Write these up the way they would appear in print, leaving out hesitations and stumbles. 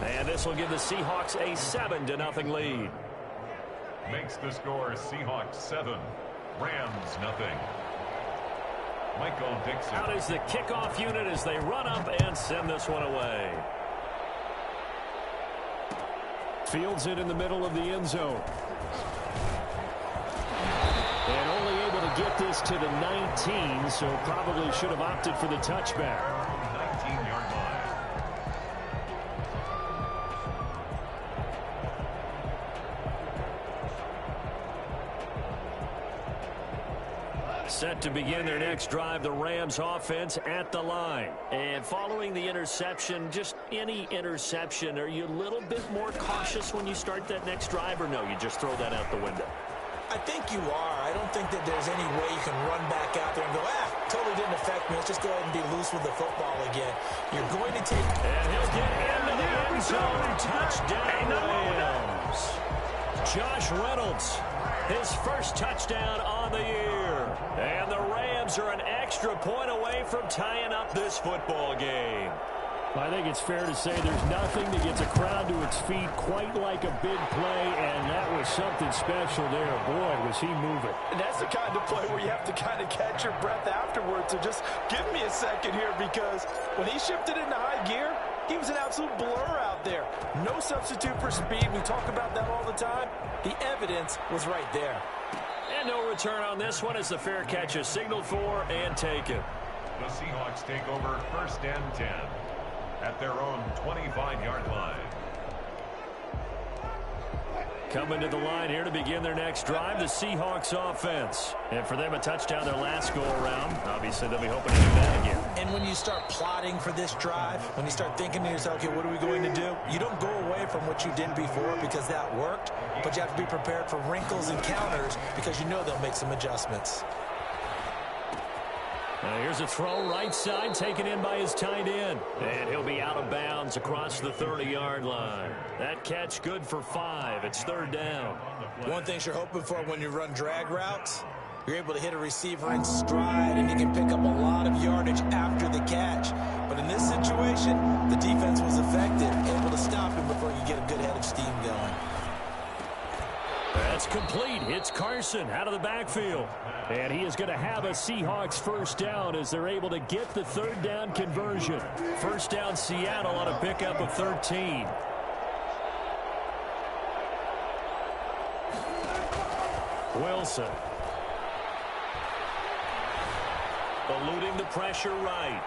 And this will give the Seahawks a 7-0 lead. Makes the score Seahawks 7, Rams nothing. Michael Dixon. Out is the kickoff unit as they run up and send this one away. Fields it in the middle of the end zone. And only able to get this to the 19, so probably should have opted for the touchback. 19-yard line. Set to begin their next drive, the Rams offense at the line. And following the interception, just any interception, are you a little bit more cautious when you start that next drive, or no, you just throw that out the window? I think you are. I don't think that there's any way you can run back out there and go, totally didn't affect me. Let's just go ahead and be loose with the football again. You're going to take... And he'll get into the end zone. Touchdown, Rams. Josh Reynolds, his first touchdown on the year. And the Rams are an extra point away from tying up this football game. I think it's fair to say there's nothing that gets a crowd to its feet quite like a big play, and that was something special there. Boy, was he moving. And that's the kind of play where you have to kind of catch your breath afterwards. So just give me a second here, because when he shifted into high gear, he was an absolute blur out there. No substitute for speed. We talk about that all the time. The evidence was right there. And no return on this one as the fair catch is signaled for and taken. The Seahawks take over 1st and 10 at their own 25-yard line. Coming to the line here to begin their next drive, the Seahawks offense. And for them, a touchdown their last go-around. Obviously, they'll be hoping to do that again. And when you start plotting for this drive, when you start thinking to yourself, okay, what are we going to do? You don't go away from what you did before because that worked, but you have to be prepared for wrinkles and counters because you know they'll make some adjustments. Now here's a throw right side taken in by his tight end. And he'll be out of bounds across the 30-yard line. That catch good for 5. It's 3rd down. One thing you're hoping for when you run drag routes, you're able to hit a receiver in stride and you can pick up a lot of yardage after the catch. But in this situation, the defense was effective, able to stop him before you get a good head of steam going. That's complete. It's Carson out of the backfield. And he is going to have a Seahawks first down as they're able to get the 3rd down conversion. First down Seattle on a pickup of 13. Wilson. Eluding the pressure right.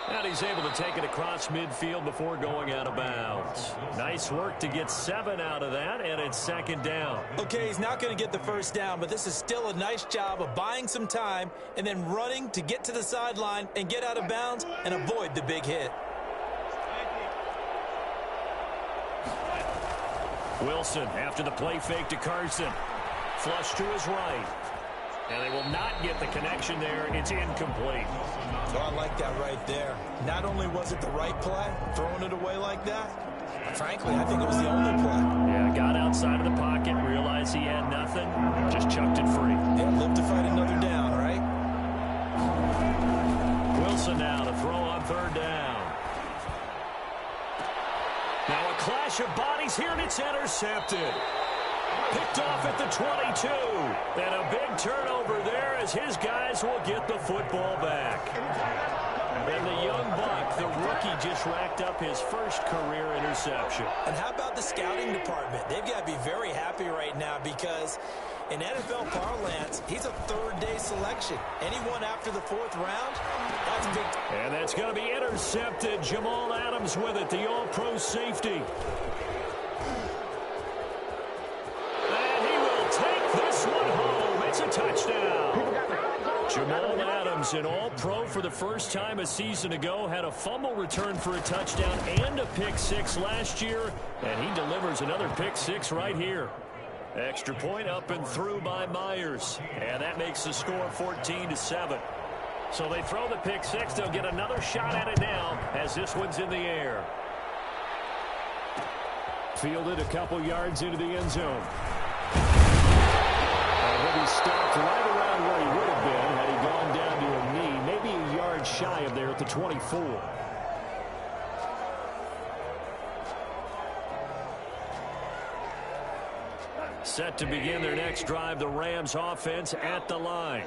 And he's able to take it across midfield before going out of bounds. Nice work to get 7 out of that, and it's 2nd down. Okay, he's not going to get the first down, but this is still a nice job of buying some time and then running to get to the sideline and get out of bounds and avoid the big hit. Wilson after the play fake to Carson. Flush to his right. And they will not get the connection there. It's incomplete. Oh, I like that right there. Not only was it the right play, throwing it away like that, frankly, I think it was the only play. Yeah, got outside of the pocket, realized he had nothing, just chucked it free. Yeah, live to fight another down, right? Wilson now to throw on 3rd down. Now a clash of bodies here, and it's intercepted. Picked off at the 22. And a big turnover there as his guys will get the football back. And the young buck, the rookie, just racked up his first career interception. And how about the scouting department? They've got to be very happy right now because in NFL parlance, he's a 3rd-day selection. Anyone after the 4th round, that's big. And that's going to be intercepted. Jamal Adams with it, the all-pro safety. Touchdown. Jamal Adams, an all-pro for the first time a season ago, had a fumble return for a touchdown and a pick-6 last year, and he delivers another pick-6 right here. Extra point up and through by Myers, and that makes the score 14-7. So they throw the pick-6. They'll get another shot at it now as this one's in the air. Fielded a couple yards into the end zone. He'll be stopped right around where he would have been had he gone down to a knee, maybe a yard shy of there at the 24. Set to begin their next drive, the Rams offense at the line.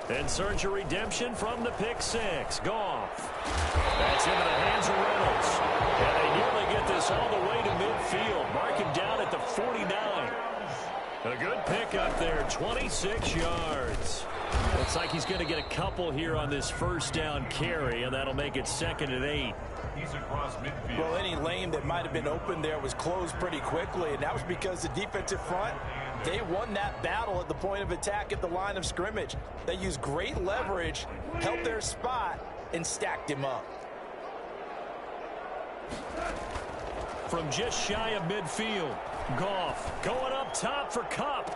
In search of redemption from the pick six. Goff. That's into the hands of Reynolds. And they nearly get this all the way to midfield. Mark him down at the 49. A good pickup there, 26 yards. Looks like he's going to get a couple here on this first down carry, and that'll make it 2nd and 8. He's across midfield. Well, any lane that might have been open there was closed pretty quickly, and that was because the defensive front, they won that battle at the point of attack at the line of scrimmage. They used great leverage, held their spot, and stacked him up. From just shy of midfield, Goff going up top for Kupp.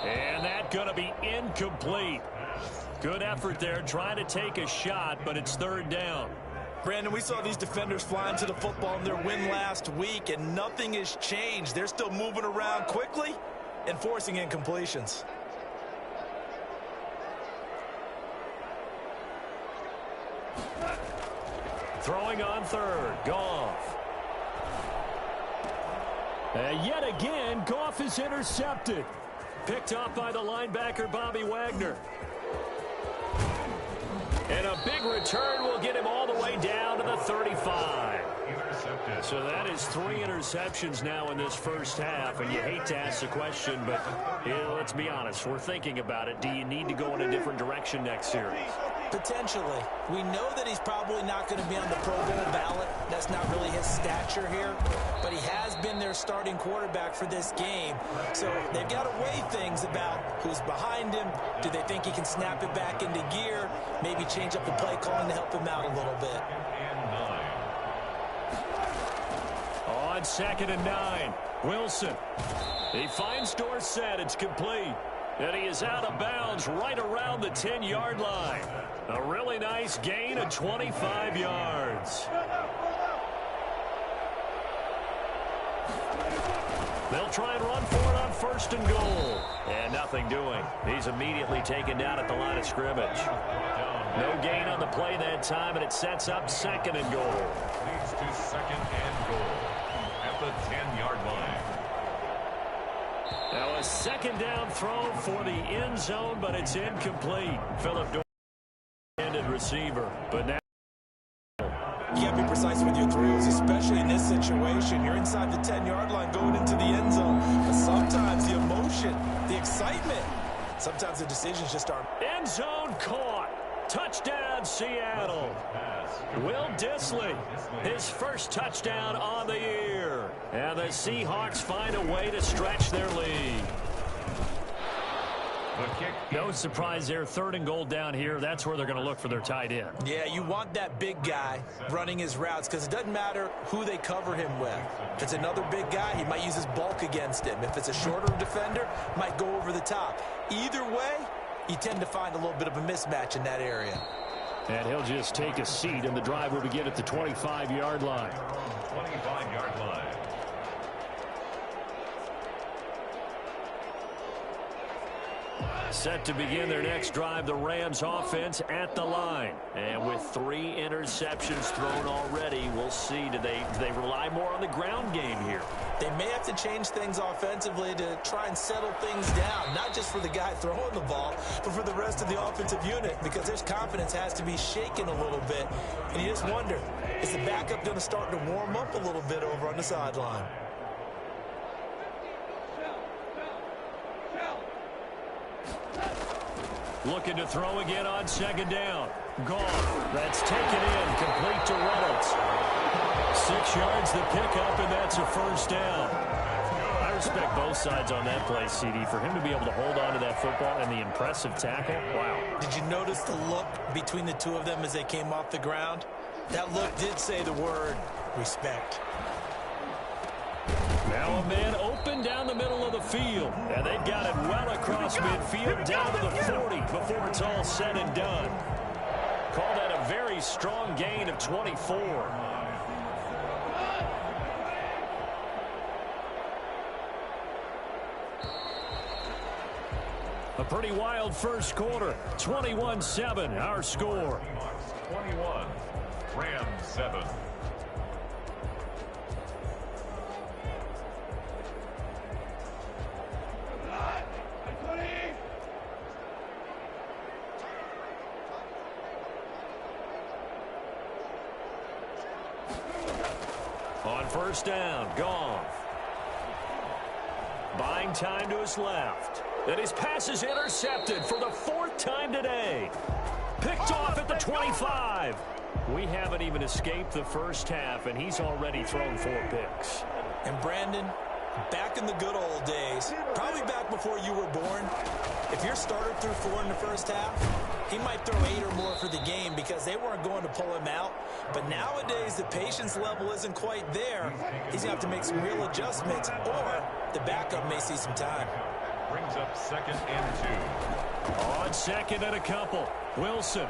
And that's going to be incomplete. Good effort there trying to take a shot, but it's 3rd down. Brandon, we saw these defenders flying to the football in their win last week, and nothing has changed. They're still moving around quickly and forcing incompletions. Throwing on 3rd, Goff. And yet again, Goff is intercepted. Picked up by the linebacker, Bobby Wagner. And a big return will get him all the way down to the 35. Intercepted. So that is 3 interceptions now in this first half. And you hate to ask the question, but let's be honest. We're thinking about it. Do you need to go in a different direction next series? Potentially. We know that he's probably not going to be on the Pro Bowl ballot. That's not really his stature here. But he has been their starting quarterback for this game. So they've got to weigh things about who's behind him. Do they think he can snap it back into gear? Maybe change up the play calling to help him out a little bit. On 2nd and 9, Wilson. He finds Dorsett. It's complete. And he is out of bounds right around the 10-yard line. A really nice gain of 25 yards. They'll try and run for it on 1st and goal. And nothing doing. He's immediately taken down at the line of scrimmage. No gain on the play that time, and it sets up 2nd and goal. Leads to 2nd and goal at the 10-yard line. Now a 2nd down throw for the end zone, but it's incomplete. Phillip Dorsett, intended receiver, but now You got to be precise with your throws, especially in this situation. You're inside the 10-yard line going into the end zone. But sometimes the emotion, the excitement, sometimes the decisions just aren't. end zone caught. Touchdown, Seattle. Will Dissly, his first touchdown on the year. And the Seahawks find a way to stretch their lead. No surprise there, 3rd and goal down here. That's where they're going to look for their tight end. Yeah, you want that big guy running his routes because it doesn't matter who they cover him with. If it's another big guy, he might use his bulk against him. If it's a shorter defender, might go over the top. Either way, you tend to find a little bit of a mismatch in that area. And he'll just take a seat, and the drive will begin at the 25-yard line. 25-yard line. Set to begin their next drive, the Rams offense at the line. And with 3 interceptions thrown already, we'll see. Do they rely more on the ground game here? They may have to change things offensively to try and settle things down, not just for the guy throwing the ball, but for the rest of the offensive unit, because their confidence has to be shaken a little bit. And you just wonder, is the backup going to start to warm up a little bit over on the sideline? Looking to throw again on 2nd down. Goff. That's taken in. Complete to Reynolds. 6 yards the pickup, and that's a 1st down. I respect both sides on that play, CD. For him to be able to hold on to that football and the impressive tackle, wow. Did you notice the look between the two of them as they came off the ground? That look did say the word respect. Now a man open down the middle of the field. And they've got it well across midfield down to the 40 before it's all said and done. Call that a very strong gain of 24. A pretty wild first quarter. 21-7, our score. 21, Rams 7. On first down, Goff. Buying time to his left. And his pass is intercepted for the 4th time today. Picked off at the 25. We haven't even escaped the first half, and he's already thrown 4 picks. And Brandon, back in the good old days, probably back before you were born, if your starter threw 4 in the first half, he might throw 8 or more for the game because they weren't going to pull him out. But nowadays, the patience level isn't quite there. He's going to have to make some real adjustments, or the backup may see some time. Brings up 2nd and 2. On 2nd and a couple, Wilson.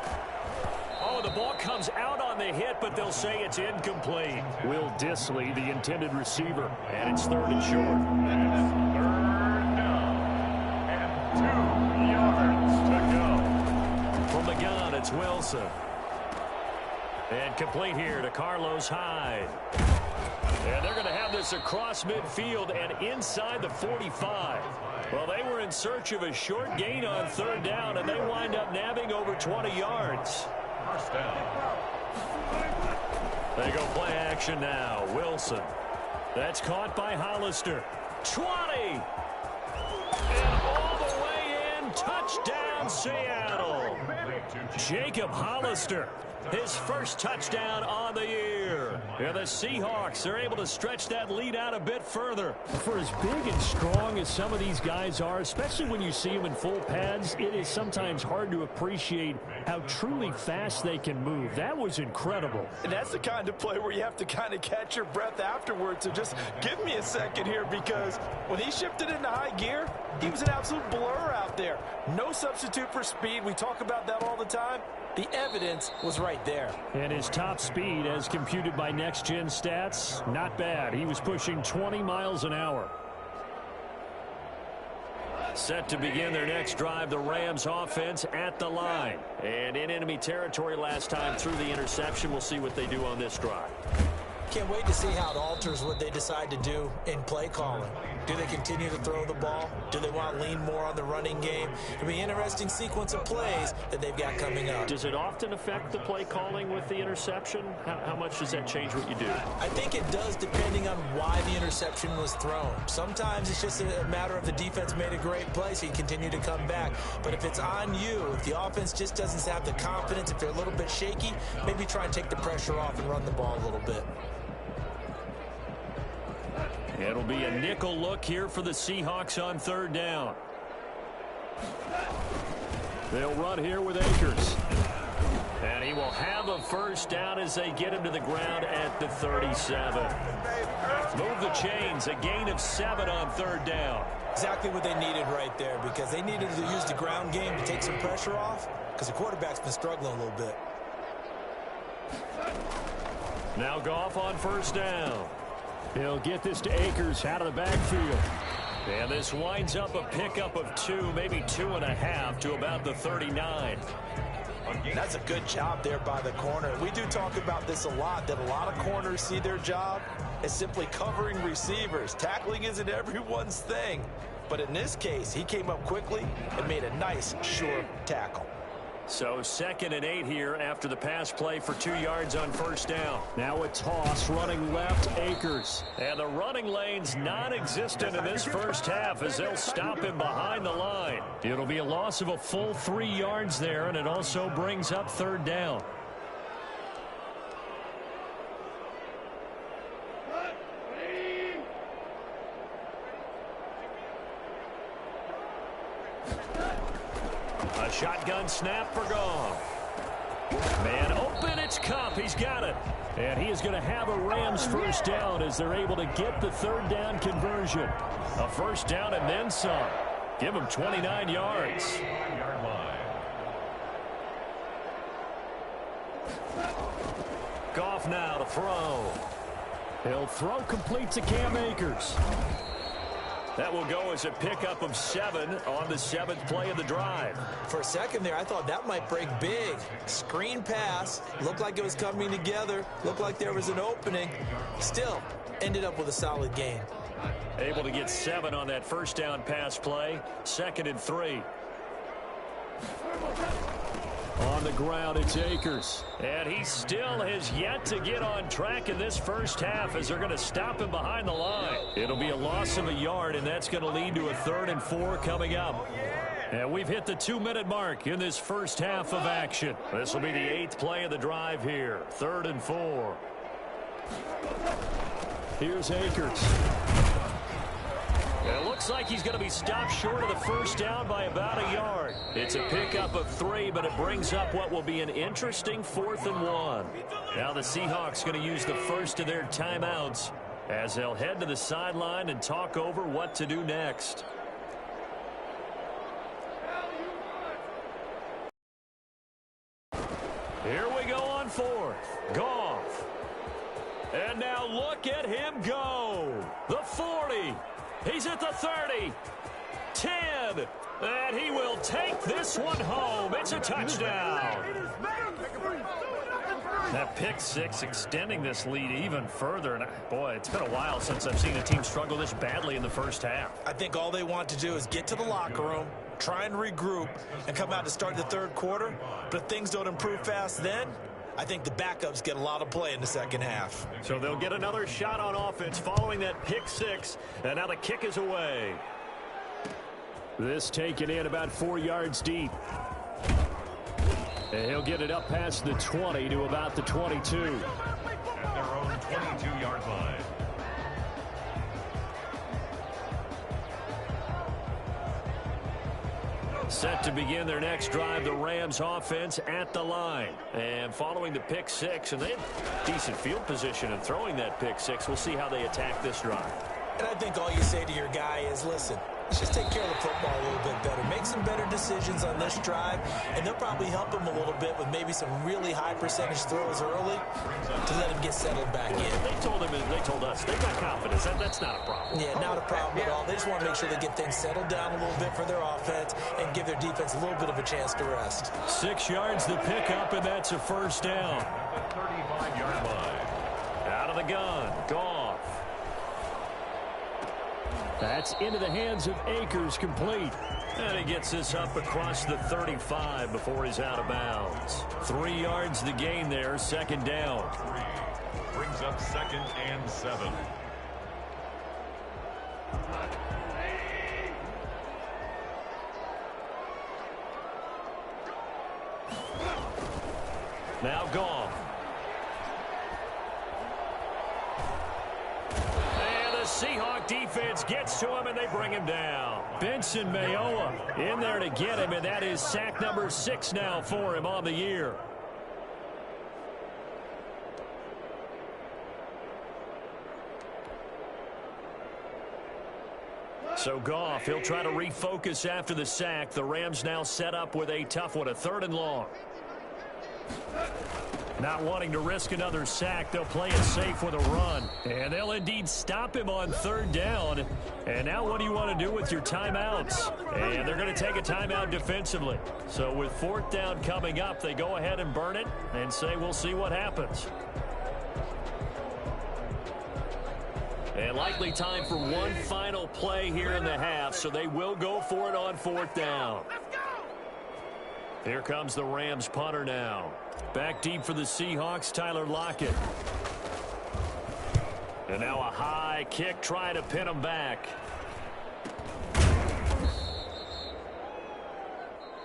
Oh, the ball comes out on the hit, but they'll say it's incomplete. Will Disley, the intended receiver. And it's 3rd and short. It's 3rd down and 2 yards to go. From the gun, it's Wilson. And complete here to Carlos Hyde. And they're going to have this across midfield and inside the 45. Well, they were in search of a short gain on 3rd down, and they wind up nabbing over 20 yards. First down. They go play action now. Wilson. That's caught by Hollister. 20. And all the way in. Touchdown, Seattle. Jacob Hollister. His first touchdown on the year. And the Seahawks are able to stretch that lead out a bit further. For as big and strong as some of these guys are, especially when you see them in full pads, it is sometimes hard to appreciate how truly fast they can move. That was incredible. And that's the kind of play where you have to kind of catch your breath afterwards. So just give me a second here, because when he shifted into high gear, he was an absolute blur out there. No substitute for speed. We talk about that all the time. The evidence was right there. And his top speed, as computed by Next Gen Stats, not bad. He was pushing 20 miles an hour. Set to begin their next drive, the Rams offense at the line. And in enemy territory last time through the interception. We'll see what they do on this drive. Can't wait to see how it alters what they decide to do in play calling. Do they continue to throw the ball? Do they want to lean more on the running game? It'll be an interesting sequence of plays that they've got coming up. Does it often affect the play calling with the interception? How much does that change what you do? I think it does, depending on why the interception was thrown. Sometimes it's just a matter of the defense made a great play, so you continue to come back. But if it's on you, if the offense just doesn't have the confidence, if they're a little bit shaky, maybe try and take the pressure off and run the ball a little bit. It'll be a nickel look here for the Seahawks on 3rd down. They'll run here with Akers. And he will have a first down as they get him to the ground at the 37. Move the chains, a gain of 7 on 3rd down. Exactly what they needed right there, because they needed to use the ground game to take some pressure off, because the quarterback's been struggling a little bit. Now Goff on 1st down. He'll get this to Akers out of the backfield. And this winds up a pickup of 2, maybe 2.5 to about the 39. That's a good job there by the corner. We do talk about this a lot, that a lot of corners see their job as simply covering receivers. Tackling isn't everyone's thing. But in this case, he came up quickly and made a nice, sure tackle. So 2nd and 8 here after the pass play for 2 yards on 1st down. Now a toss running left, Akers. And the running lane's non-existent in this first half as they'll stop him behind the line. It'll be a loss of a full 3 yards there, and it also brings up 3rd down. A shotgun snap for Goff. Man open, it's Kupp. He's got it. And he is going to have a Rams first down as they're able to get the 3rd down conversion. A first down and then some. Give him 29 yards. Goff now to throw. He'll throw complete to Cam Akers. That will go as a pickup of 7 on the 7th play of the drive. For a second there, I thought that might break big. Screen pass. Looked like it was coming together. Looked like there was an opening. Still, ended up with a solid gain. Able to get 7 on that first down pass play. 2nd and 3. On the ground, it's Akers. And he still has yet to get on track in this first half as they're going to stop him behind the line. It'll be a loss of a yard, and that's going to lead to a 3rd and 4 coming up. And we've hit the 2-minute mark in this first half of action. This will be the 8th play of the drive here. 3rd and 4. Here's Akers. It looks like he's going to be stopped short of the first down by about a yard. It's a pickup of 3, but it brings up what will be an interesting 4th and 1. Now the Seahawks going to use the first of their timeouts as they'll head to the sideline and talk over what to do next. Here we go on 4th. Goff. And now look at him go. The 40. He's at the 30. 10. And he will take this one home. It's a touchdown. That pick 6 extending this lead even further. And boy, it's been a while since I've seen a team struggle this badly in the first half. I think all they want to do is get to the locker room, try and regroup, and come out to start the 3rd quarter. But if things don't improve fast then, I think the backups get a lot of play in the second half. So they'll get another shot on offense following that pick 6. And now the kick is away. This taken in about 4 yards deep. And he'll get it up past the 20 to about the 22. At their own 22-yard line. Set to begin their next drive, the Rams offense at the line. And following the pick 6, and they have decent field position in throwing that pick 6. We'll see how they attack this drive. And I think all you say to your guy is, listen, let's just take care of the football a little bit better. Make some better decisions on this drive, and they'll probably help him a little bit with maybe some really high percentage throws early to let him get settled back in. They told us they've got confidence. That's not a problem. Yeah, not a problem at all. They just want to make sure they get things settled down a little bit for their offense and give their defense a little bit of a chance to rest. 6 yards the pickup, and that's a first down. At the 35-yard line. Out of the gun, Goff. That's into the hands of Akers, complete. And he gets this up across the 35 before he's out of bounds. 3 yards the gain there, 2nd down. 3 brings up 2nd and 7. Now Goff. Seahawk defense gets to him, and they bring him down. Benson Mayowa in there to get him, and that is sack number 6 now for him on the year. So Goff, he'll try to refocus after the sack. The Rams now set up with a tough one, a 3rd and long. Not wanting to risk another sack, they'll play it safe with a run. And they'll indeed stop him on 3rd down. And now what do you want to do with your timeouts? And they're going to take a timeout defensively. So with 4th down coming up, they go ahead and burn it and say we'll see what happens. And likely time for one final play here in the half, so they will go for it on 4th down. Here comes the Rams punter now. Back deep for the Seahawks, Tyler Lockett. And now a high kick trying to pin him back.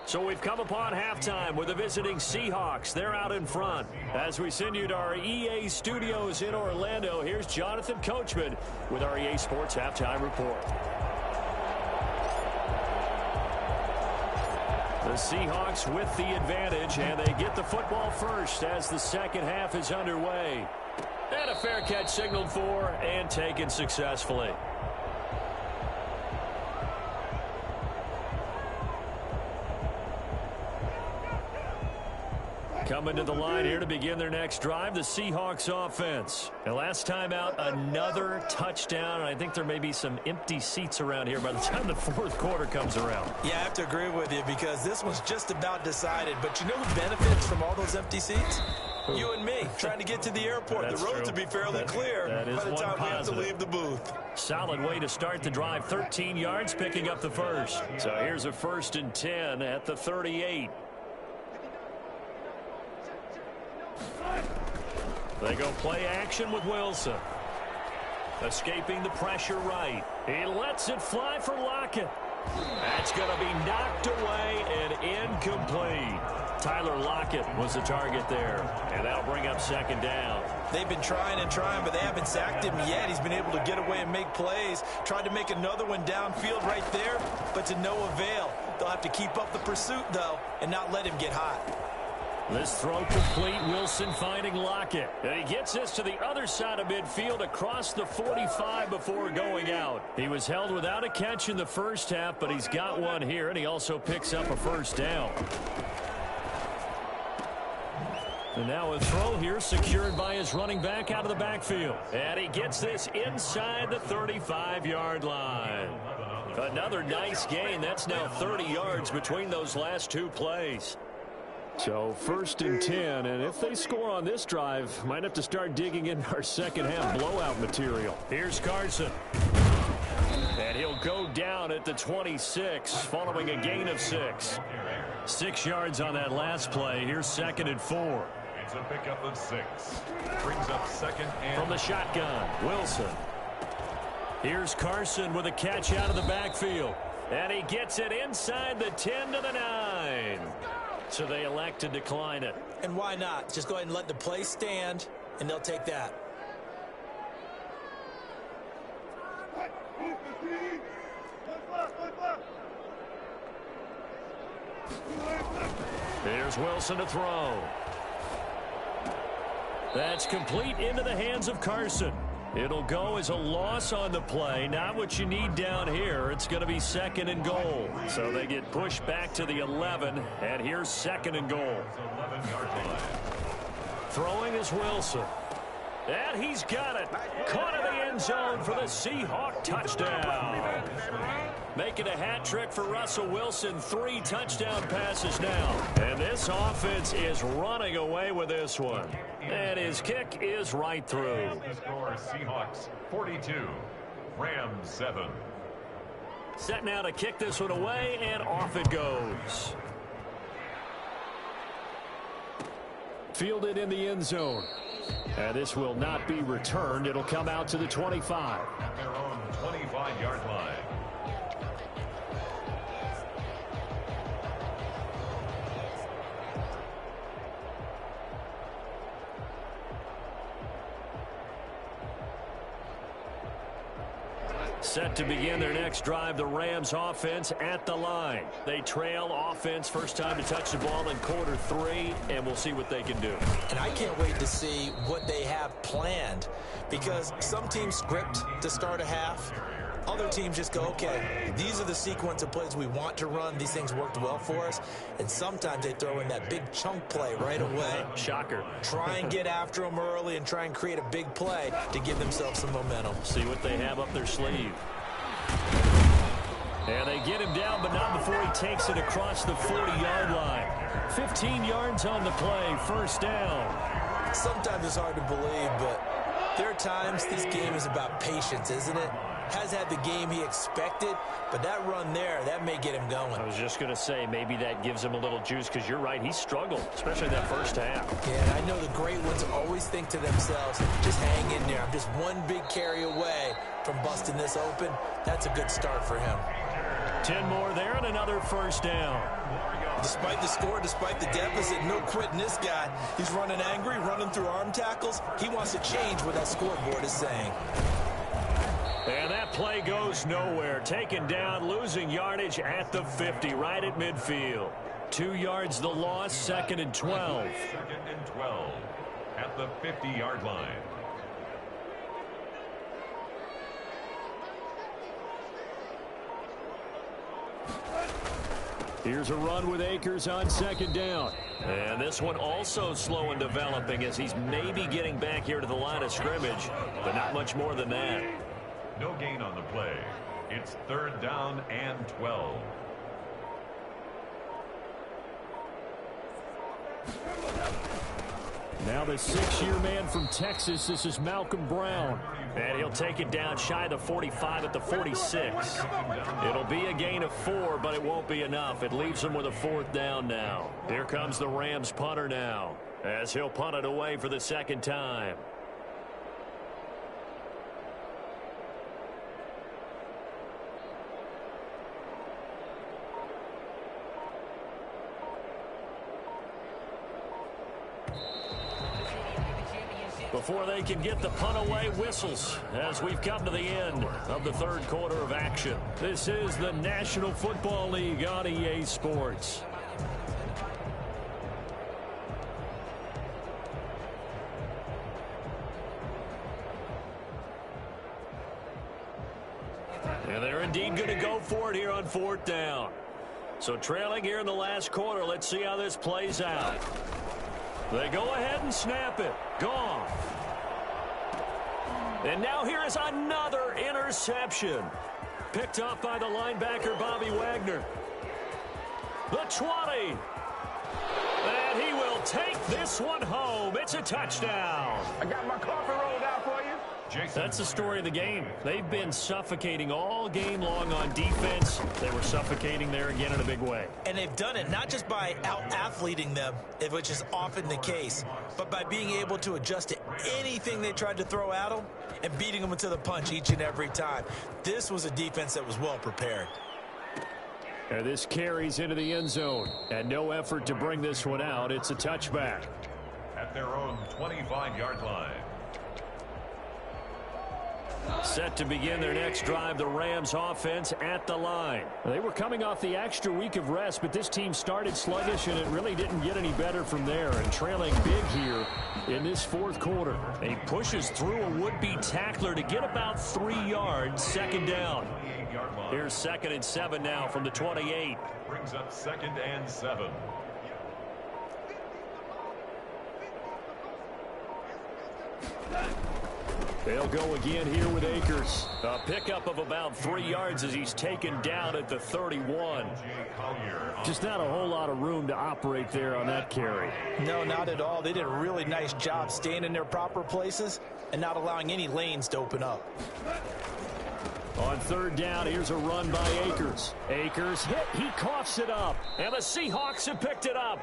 So we've come upon halftime with the visiting Seahawks. They're out in front. As we send you to our EA studios in Orlando, here's Jonathan Coachman with our EA Sports Halftime Report. The Seahawks with the advantage, and they get the football first as the second half is underway. And a fair catch signaled for and taken successfully. Coming to the line here to begin their next drive, the Seahawks offense. And last time out, another touchdown. And I think there may be some empty seats around here by the time the 4th quarter comes around. Yeah, I have to agree with you because this one's just about decided. But you know who benefits from all those empty seats? You and me, trying to get to the airport. That's the road true. to be fairly clear by the time we have to leave the booth. Solid way to start the drive. 13 yards, picking up the first. So here's a 1st and 10 at the 38. They go play action with Wilson. Escaping the pressure right. He lets it fly for Lockett. That's going to be knocked away and incomplete. Tyler Lockett was the target there, and that'll bring up second down. They've been trying and trying, but they haven't sacked him yet. He's been able to get away and make plays. Tried to make another one downfield right there, but to no avail. They'll have to keep up the pursuit, though, and not let him get hot. This throw complete. Wilson finding Lockett. And he gets this to the other side of midfield across the 45 before going out. He was held without a catch in the first half, but he's got one here, and he also picks up a first down. And now a throw here secured by his running back out of the backfield. And he gets this inside the 35-yard line. Another nice gain. That's now 30 yards between those last two plays. So 1st and 10, and if they score on this drive, might have to start digging in our second half blowout material. Here's Carson. And he'll go down at the 26 following a gain of 6. 6 yards on that last play. Here's 2nd and 4. It's a pickup of 6. Brings up 2nd and from the shotgun, Wilson. Here's Carson with a catch out of the backfield. And he gets it inside the 10 to the 9. So they elect to decline it. And why not? Just go ahead and let the play stand, and they'll take that. Here's Wilson to throw. That's complete into the hands of Carson. It'll go as a loss on the play. Not what you need down here. It's going to be 2nd and goal. So they get pushed back to the 11, and here's 2nd and goal. Throwing is Wilson. And he's got it. Caught in the end zone for the Seahawk touchdown. Making a hat trick for Russell Wilson. 3 touchdown passes now. And this offense is running away with this one. And his kick is right through. The score, Seahawks 42, Rams 7. Set now to kick this one away, and off it goes. Fielded in the end zone. And this will not be returned. It'll come out to the 25. At their own 25-yard line. Set to begin their next drive, the Rams offense at the line. They trail offense, first time to touch the ball in quarter 3, and we'll see what they can do. And I can't wait to see what they have planned, because some teams script to start a half. Other teams just go, okay, these are the sequence of plays we want to run. These things worked well for us. And sometimes they throw in that big chunk play right away. Shocker. Try and get after them early and try and create a big play to give themselves some momentum. See what they have up their sleeve. And they get him down, but not before he takes it across the 40-yard line. 15 yards on the play, first down. Sometimes it's hard to believe, but there are times this game is about patience, isn't it? Has had the game he expected, but that run there, that may get him going. I was just going to say, maybe that gives him a little juice, because you're right, he struggled, especially that first half. Yeah, I know the great ones always think to themselves, just hang in there. I'm just one big carry away from busting this open. That's a good start for him. 10 more there and another first down. Despite the score, despite the deficit, no quitting this guy. He's running angry, running through arm tackles. He wants to change what that scoreboard is saying. And that play goes nowhere. Taken down, losing yardage at the 50, right at midfield. 2 yards the loss, 2nd and 12. 2nd and 12 at the 50-yard line. Here's a run with Akers on 2nd down. And this one also slow and developing as he's maybe getting back here to the line of scrimmage, but not much more than that. No gain on the play. It's 3rd down and 12. Now the 6-year man from Texas, this is Malcolm Brown. And he'll take it down shy of the 45 at the 46. It'll be a gain of 4, but it won't be enough. It leaves them with a 4th down now. Here comes the Rams punter now. as he'll punt it away for the second time. Before they can get the punt away, whistles as we've come to the end of the third quarter of action. This is the National Football League on EA Sports. And they're indeed going to go for it here on fourth down. So trailing here in the last quarter, let's see how this plays out. They go ahead and snap it. Gone. And now here is another interception. Picked up by the linebacker, Bobby Wagner. The 20. And he will take this one home. It's a touchdown. I got my coffee rolled out for you. That's the story of the game. They've been suffocating all game long on defense. They were suffocating there again in a big way. And they've done it not just by out-athleting them, which is often the case, but by being able to adjust to anything they tried to throw at them and beating them into the punch each and every time. This was a defense that was well prepared. And this carries into the end zone. And no effort to bring this one out. It's a touchback. At their own 25-yard line. Set to begin their next drive, the Rams offense at the line. They were coming off the extra week of rest, but this team started sluggish, and it really didn't get any better from there. And trailing big here in this fourth quarter. He pushes through a would-be tackler to get about 3 yards, second down. Here's 2nd and 7 now from the 28. Brings up 2nd and 7. They'll go again here with Akers. A pickup of about 3 yards as he's taken down at the 31. Just not a whole lot of room to operate there on that carry. No, not at all. They did a really nice job staying in their proper places and not allowing any lanes to open up. On third down, here's a run by Akers. Akers hit. He coughs it up. And the Seahawks have picked it up.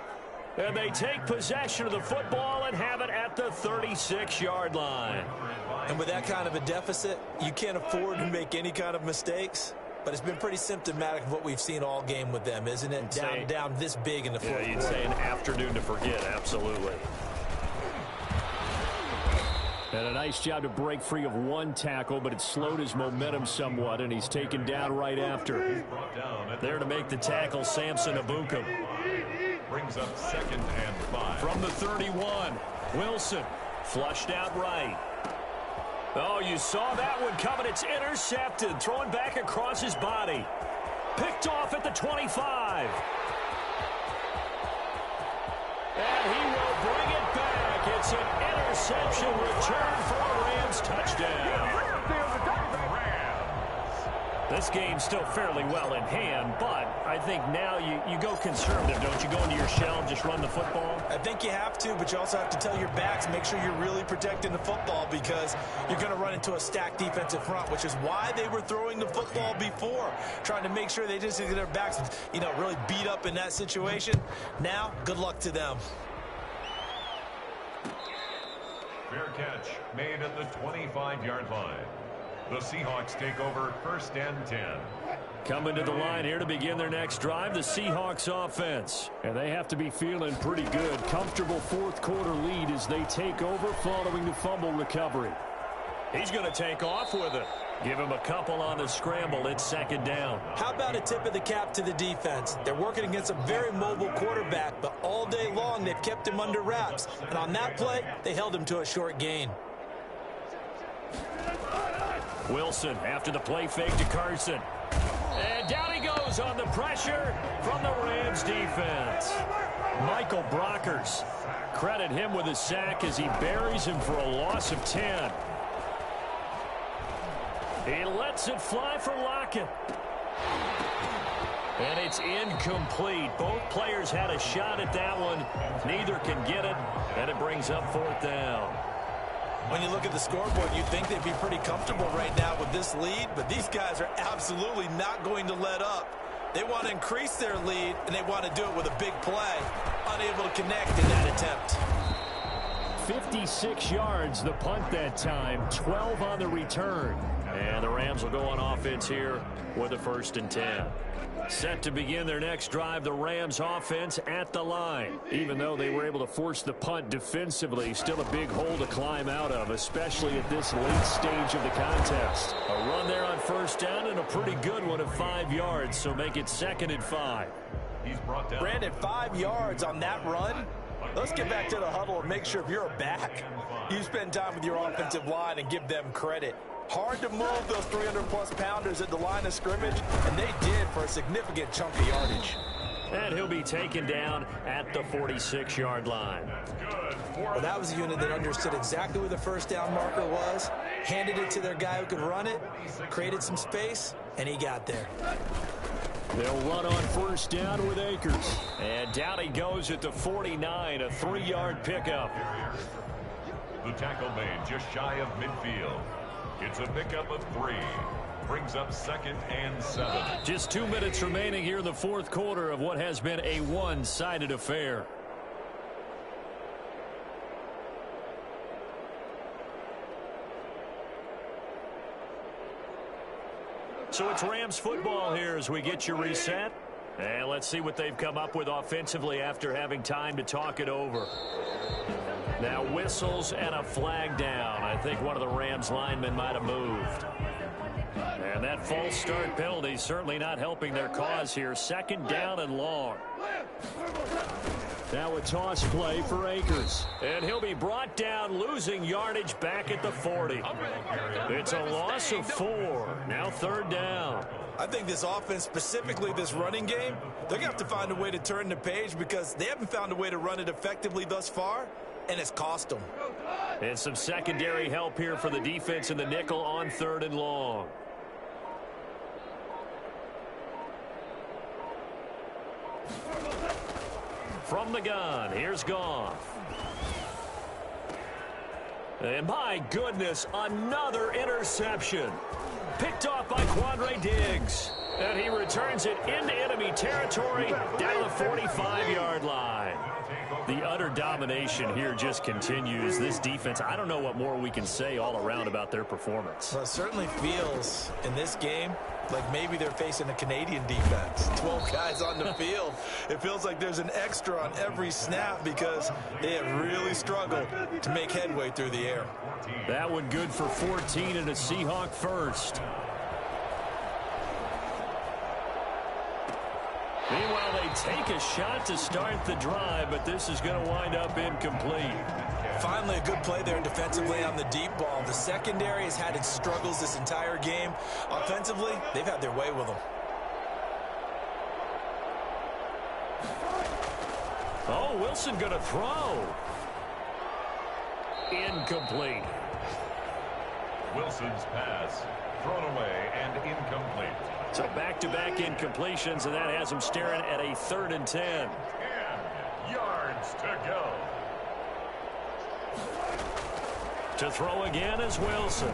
And they take possession of the football and have it at the 36-yard line. And with that kind of a deficit, you can't afford to make any kind of mistakes. But it's been pretty symptomatic of what we've seen all game with them, isn't it? Down this big in the fourth quarter. You'd say an afternoon to forget, absolutely. And a nice job to break free of one tackle, but it slowed his momentum somewhat, and he's taken down right after. There to make the tackle, Samson Abukum. Brings up 2nd and 5. From the 31, Wilson flushed out right. Oh, you saw that one coming. It's intercepted, throwing back across his body. Picked off at the 25. And he will bring it back. It's an interception return for a Rams touchdown. This game's still fairly well in hand, but I think now you go conservative, don't you? Go into your shell and just run the football? I think you have to, but you also have to tell your backs, make sure you're really protecting the football because you're going to run into a stacked defensive front, which is why they were throwing the football before, trying to make sure they just get their backs, really beat up in that situation. Now, good luck to them. Fair catch made at the 25-yard line. The Seahawks take over 1st and 10. Coming to the line here to begin their next drive, the Seahawks offense. And they have to be feeling pretty good. Comfortable fourth quarter lead as they take over following the fumble recovery. He's going to take off with it. Give him a couple on the scramble. It's 2nd down. How about a tip of the cap to the defense? They're working against a very mobile quarterback, but all day long they've kept him under wraps. And on that play, they held him to a short gain. Wilson after the play fake to Carson. And down he goes on the pressure from the Rams defense. Michael Brockers. Credit him with a sack as he buries him for a loss of 10. He lets it fly for Lockett. And it's incomplete. Both players had a shot at that one. Neither can get it, and it brings up 4th down. When you look at the scoreboard, you'd think they'd be pretty comfortable right now with this lead, but these guys are absolutely not going to let up. They want to increase their lead, and they want to do it with a big play. Unable to connect in that attempt. 56 yards, the punt that time, 12 on the return. And the Rams will go on offense here with a 1st and 10. Set to begin their next drive, the Rams offense at the line. Even though they were able to force the punt defensively, still a big hole to climb out of, especially at this late stage of the contest. A run there on 1st down and a pretty good one of 5 yards, so make it 2nd and 5. He's brought down. Brandon, 5 yards on that run. Let's get back to the huddle and make sure if you're a back, you spend time with your offensive line and give them credit. Hard to move those 300-plus pounders at the line of scrimmage, and they did for a significant chunk of yardage. And he'll be taken down at the 46-yard line. Well, that was a unit that understood exactly where the 1st down marker was, handed it to their guy who could run it, created some space, and he got there. They'll run on 1st down with Akers. And down he goes at the 49, a 3-yard pickup. The tackle made just shy of midfield. It's a pickup of 3. Brings up 2nd and 7. Just 2 minutes remaining here in the 4th quarter of what has been a one-sided affair. So it's Rams football here as we get you reset. And let's see what they've come up with offensively after having time to talk it over. Now whistles and a flag down. I think one of the Rams linemen might have moved. And that false start penalty certainly not helping their cause here. 2nd down and long. Now a toss play for Akers. And he'll be brought down, losing yardage back at the 40. It's a loss of 4. Now 3rd down. I think this offense, specifically this running game, they're going to have to find a way to turn the page because they haven't found a way to run it effectively thus far, and it's cost them. And some secondary help here for the defense in the nickel on 3rd and long. From the gun, here's Goff. And my goodness, another interception. Picked off by Quandre Diggs. And he returns it into enemy territory down the 45-yard line. The utter domination here just continues. This defense, I don't know what more we can say all around about their performance. Well, it certainly feels in this game like maybe they're facing a Canadian defense. 12 guys on the field. It feels like there's an extra on every snap because they have really struggled to make headway through the air. That one good for 14 and a Seahawk 1st. Meanwhile, they take a shot to start the drive, but this is going to wind up incomplete. Finally, a good play there defensively on the deep ball. The secondary has had its struggles this entire game. Offensively, they've had their way with them. Oh, Wilson going to throw. Incomplete. Wilson's pass thrown away and incomplete. So back-to-back incompletions, and that has him staring at a 3rd and 10. 10 yards to go. To throw again is Wilson.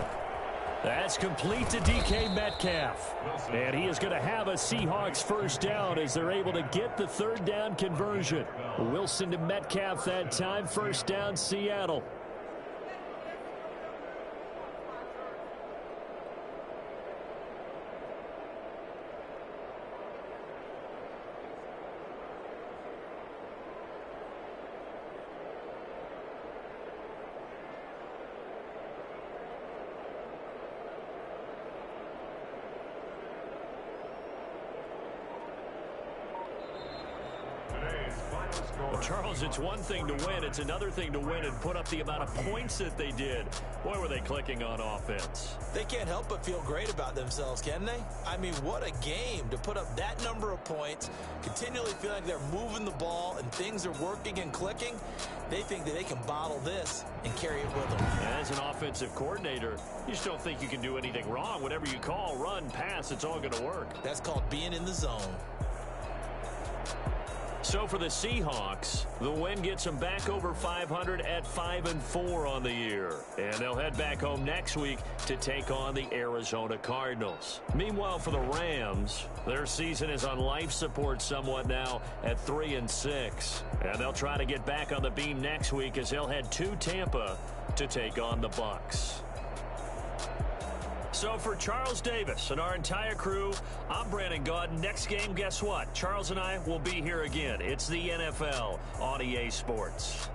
That's complete to DK Metcalf. And he is going to have a Seahawks 1st down as they're able to get the 3rd down conversion. Wilson to Metcalf that time. 1st down, Seattle. Well, Charles, it's one thing to win. It's another thing to win and put up the amount of points that they did. Boy, were they clicking on offense. They can't help but feel great about themselves, can they? I mean, what a game to put up that number of points, continually feeling like they're moving the ball and things are working and clicking. They think that they can bottle this and carry it with them. As an offensive coordinator, you just don't think you can do anything wrong. Whatever you call, run, pass, it's all going to work. That's called being in the zone. So for the Seahawks, the win gets them back over 500 at 5-4 on the year. And they'll head back home next week to take on the Arizona Cardinals. Meanwhile, for the Rams, their season is on life support somewhat now at 3-6. And they'll try to get back on the beam next week as they'll head to Tampa to take on the Bucs. So for Charles Davis and our entire crew, I'm Brandon Gaudin. Next game, guess what? Charles and I will be here again. It's the NFL on EA Sports.